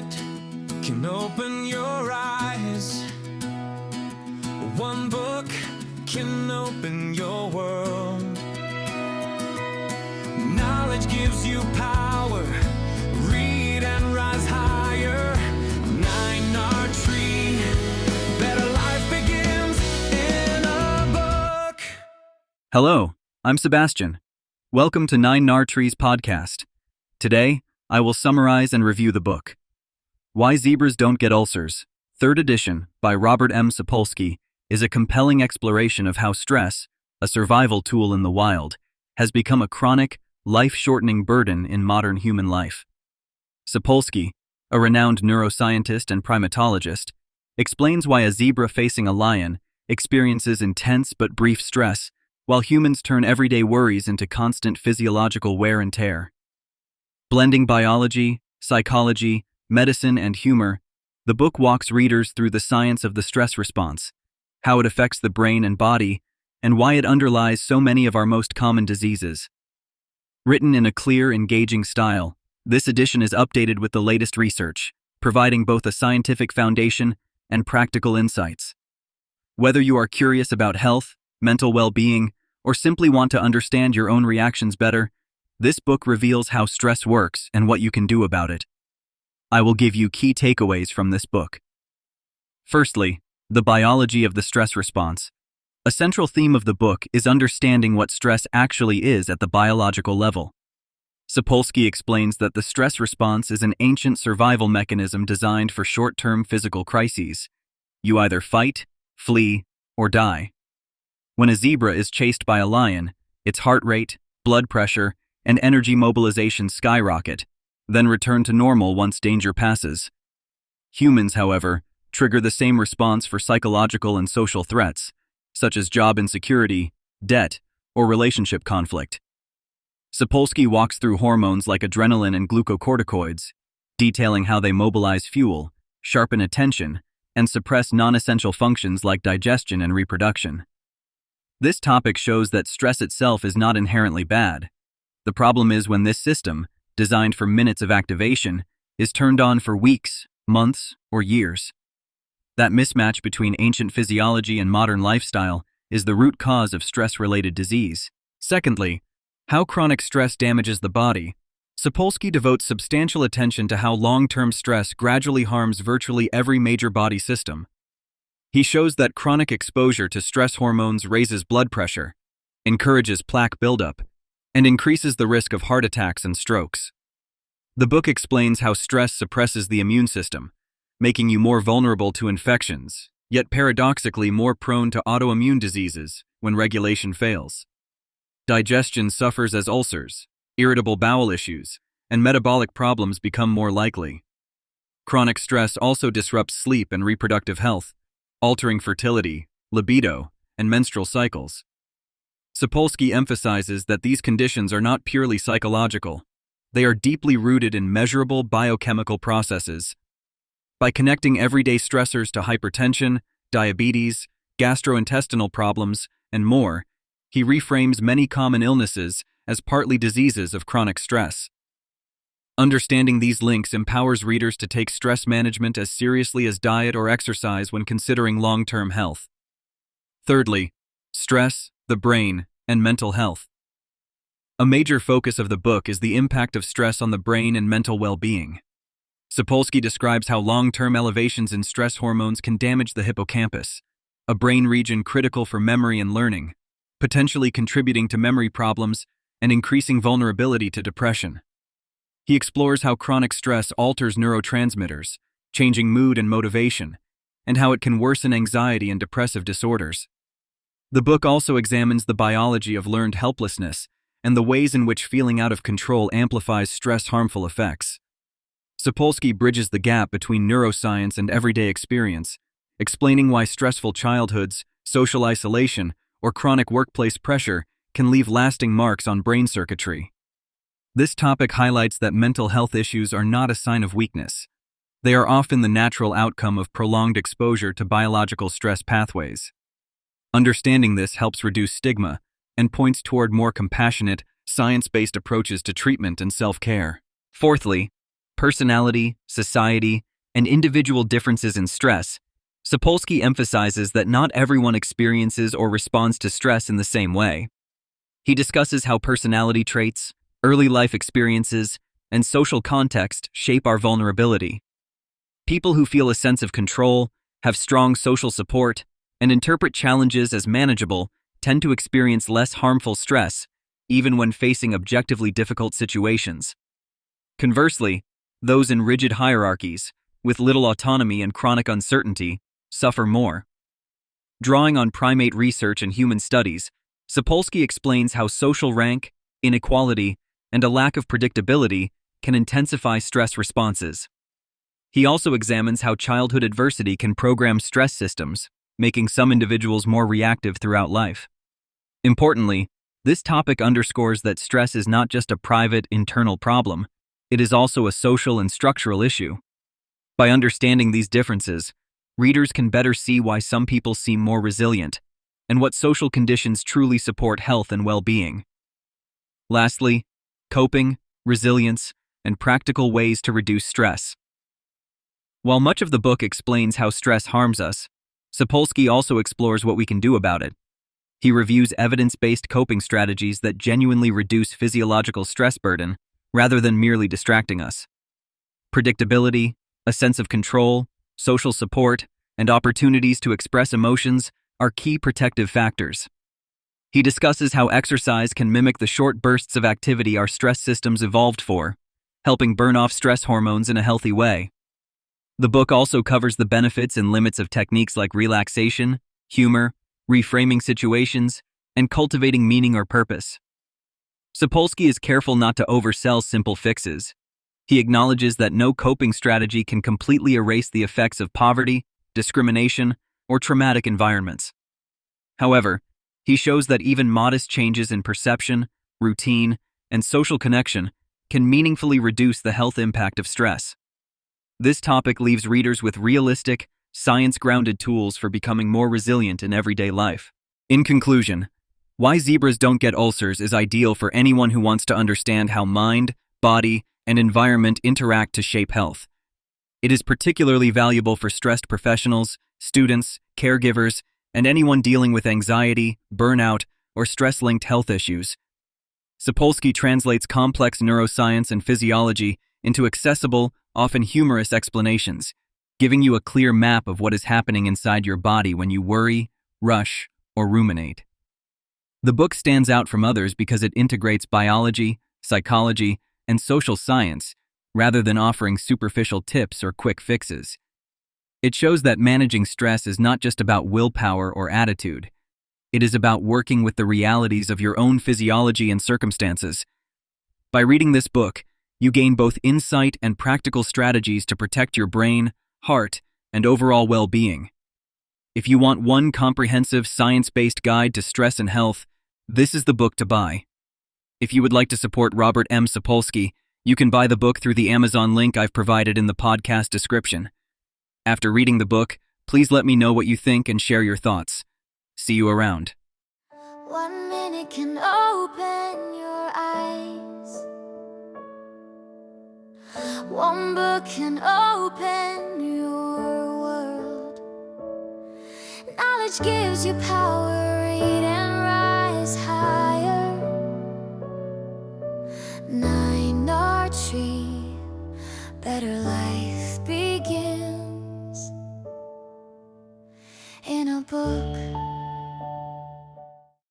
minute can open your eyes. One book can open your world. Knowledge gives you power. Read and rise higher. 9R Tree. Better life begins in a book. Hello, I'm Sebastian. Welcome to 9R Tree's podcast. Today, I will summarize and review the book, Why Zebras Don't Get Ulcers, 3rd edition by Robert M. Sapolsky, is a compelling exploration of how stress, a survival tool in the wild, has become a chronic, life-shortening burden in modern human life. Sapolsky, a renowned neuroscientist and primatologist, explains why a zebra facing a lion experiences intense but brief stress, while humans turn everyday worries into constant physiological wear and tear. Blending biology, psychology, medicine, and humor, the book walks readers through the science of the stress response, how it affects the brain and body, and why it underlies so many of our most common diseases. Written in a clear, engaging style, this edition is updated with the latest research, providing both a scientific foundation and practical insights. Whether you are curious about health, mental well-being, or simply want to understand your own reactions better, this book reveals how stress works and what you can do about it. I will give you key takeaways from this book. Firstly, the biology of the stress response. A central theme of the book is understanding what stress actually is at the biological level. Sapolsky explains that the stress response is an ancient survival mechanism designed for short-term physical crises. You either fight, flee, or die. When a zebra is chased by a lion, its heart rate, blood pressure, and energy mobilization skyrocket, then return to normal once danger passes. Humans, however, trigger the same response for psychological and social threats, such as job insecurity, debt, or relationship conflict. Sapolsky walks through hormones like adrenaline and glucocorticoids, detailing how they mobilize fuel, sharpen attention, and suppress nonessential functions like digestion and reproduction. This topic shows that stress itself is not inherently bad. The problem is when this system, designed for minutes of activation, is turned on for weeks, months, or years. That mismatch between ancient physiology and modern lifestyle is the root cause of stress-related disease. Secondly, how chronic stress damages the body. Sapolsky devotes substantial attention to how long-term stress gradually harms virtually every major body system. He shows that chronic exposure to stress hormones raises blood pressure, encourages plaque buildup, and increases the risk of heart attacks and strokes. The book explains how stress suppresses the immune system, making you more vulnerable to infections, yet paradoxically more prone to autoimmune diseases when regulation fails. Digestion suffers as ulcers, irritable bowel issues, and metabolic problems become more likely. Chronic stress also disrupts sleep and reproductive health, altering fertility, libido, and menstrual cycles. Sapolsky emphasizes that these conditions are not purely psychological. They are deeply rooted in measurable biochemical processes. By connecting everyday stressors to hypertension, diabetes, gastrointestinal problems, and more, he reframes many common illnesses as partly diseases of chronic stress. Understanding these links empowers readers to take stress management as seriously as diet or exercise when considering long-term health. Thirdly, stress, the brain, and mental health. A major focus of the book is the impact of stress on the brain and mental well-being. Sapolsky describes how long-term elevations in stress hormones can damage the hippocampus, a brain region critical for memory and learning, potentially contributing to memory problems and increasing vulnerability to depression. He explores how chronic stress alters neurotransmitters, changing mood and motivation, and how it can worsen anxiety and depressive disorders. The book also examines the biology of learned helplessness and the ways in which feeling out of control amplifies stress harmful effects. Sapolsky bridges the gap between neuroscience and everyday experience, explaining why stressful childhoods, social isolation, or chronic workplace pressure can leave lasting marks on brain circuitry. This topic highlights that mental health issues are not a sign of weakness. They are often the natural outcome of prolonged exposure to biological stress pathways. Understanding this helps reduce stigma and points toward more compassionate, science-based approaches to treatment and self-care. Fourthly, personality, society, and individual differences in stress, Sapolsky emphasizes that not everyone experiences or responds to stress in the same way. He discusses how personality traits, early life experiences, and social context shape our vulnerability. People who feel a sense of control, have strong social support, and interpret challenges as manageable tend to experience less harmful stress, even when facing objectively difficult situations. Conversely, those in rigid hierarchies, with little autonomy and chronic uncertainty, suffer more. Drawing on primate research and human studies, Sapolsky explains how social rank, inequality, and a lack of predictability can intensify stress responses. He also examines how childhood adversity can program stress systems, making some individuals more reactive throughout life. Importantly, this topic underscores that stress is not just a private, internal problem, it is also a social and structural issue. By understanding these differences, readers can better see why some people seem more resilient, and what social conditions truly support health and well-being. Lastly, coping, resilience, and practical ways to reduce stress. While much of the book explains how stress harms us, Sapolsky also explores what we can do about it. He reviews evidence-based coping strategies that genuinely reduce physiological stress burden, rather than merely distracting us. Predictability, a sense of control, social support, and opportunities to express emotions are key protective factors. He discusses how exercise can mimic the short bursts of activity our stress systems evolved for, helping burn off stress hormones in a healthy way. The book also covers the benefits and limits of techniques like relaxation, humor, reframing situations, and cultivating meaning or purpose. Sapolsky is careful not to oversell simple fixes. He acknowledges that no coping strategy can completely erase the effects of poverty, discrimination, or traumatic environments. However, he shows that even modest changes in perception, routine, and social connection can meaningfully reduce the health impact of stress. This topic leaves readers with realistic, science-grounded tools for becoming more resilient in everyday life. In conclusion, Why Zebras Don't Get Ulcers is ideal for anyone who wants to understand how mind, body, and environment interact to shape health. It is particularly valuable for stressed professionals, students, caregivers, and anyone dealing with anxiety, burnout, or stress-linked health issues. Sapolsky translates complex neuroscience and physiology into accessible, often humorous explanations, giving you a clear map of what is happening inside your body when you worry, rush, or ruminate. The book stands out from others because it integrates biology, psychology, and social science, rather than offering superficial tips or quick fixes. It shows that managing stress is not just about willpower or attitude. It is about working with the realities of your own physiology and circumstances. By reading this book, you gain both insight and practical strategies to protect your brain, heart, and overall well-being. If you want one comprehensive science-based guide to stress and health, this is the book to buy. If you would like to support Robert M. Sapolsky, you can buy the book through the Amazon link I've provided in the podcast description. After reading the book, please let me know what you think and share your thoughts. See you around. 1 minute can open your eyes. One book can open your world. Knowledge gives you power, read and rise higher. 9 tree, better life begins in a book.